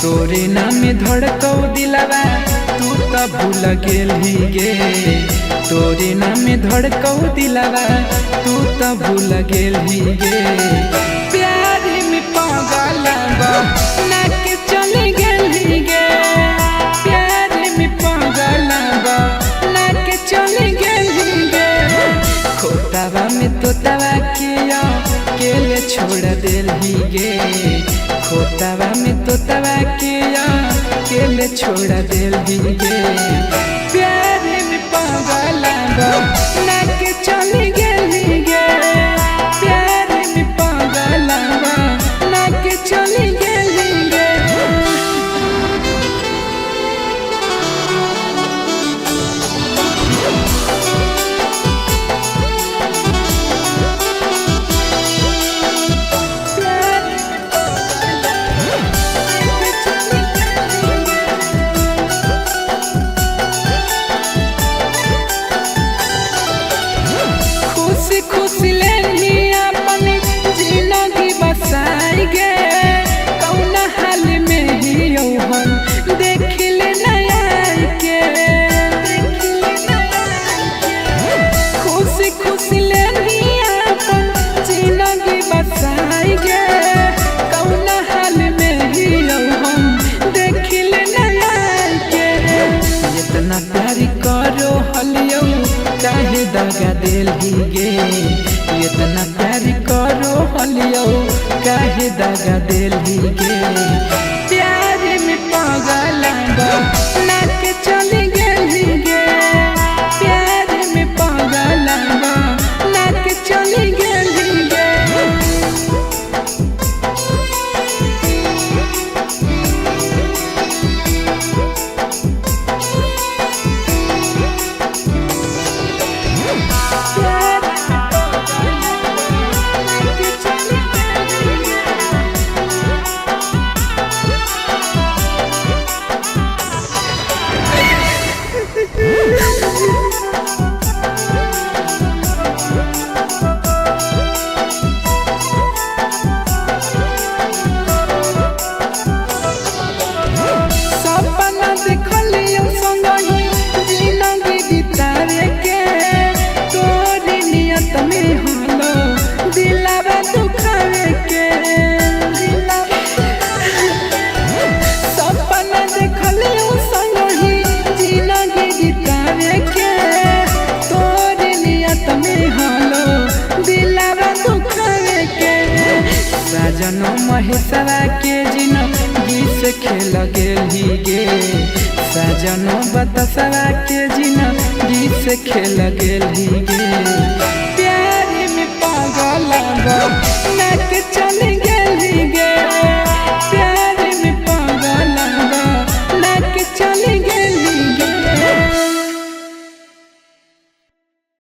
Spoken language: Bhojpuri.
तोरे नाम धड़कौ दिलवा तू तो भूल गेली गे। तोरे नाम धड़कौ दिलवा तू तो भूल गेली गे। प्यार में पागल ना के चली गेली गे। प्यार में पागल ना के चली गेली गे। खोतावा में तोतावा किया केले छोड़ देली गे। खोतावा में तोतावा किया केले छोड़ देली गे। प्यार में पागल ना के चली गेली गे। प्यार में पागल ना के चली गेली गे। खुशी लेनी अपनी जिंदगी बसाई गे। कौन हाल में ही हम देखिले नया के। खुशी खुशी लेनी अपन जिंदगी बसाई गे। कौन हाल में ही हम देखिले नया के। इतना प्यार करो हलियो काहे दगा देली गे। इतना प्यार करो हलियो काहे दगा देली गे। प्यार में पागल ना के चली गेली गे। प्यार में पागल ना के चली गेली गे। सपना देखलियो संगही जिंदगी बितावे के। तोरी नियत में हलो दिलवा दुखावे के। सपना देखलियो संगही जिंदगी बितावे के। तोरी नियत में हलो दिलवा दुखावे के। साजनो महेशवा के जिंदगी से खेल गेली गे। साजनो बतासवा के जिंदगी से खेल गेली गे। प्यार में पागल ना के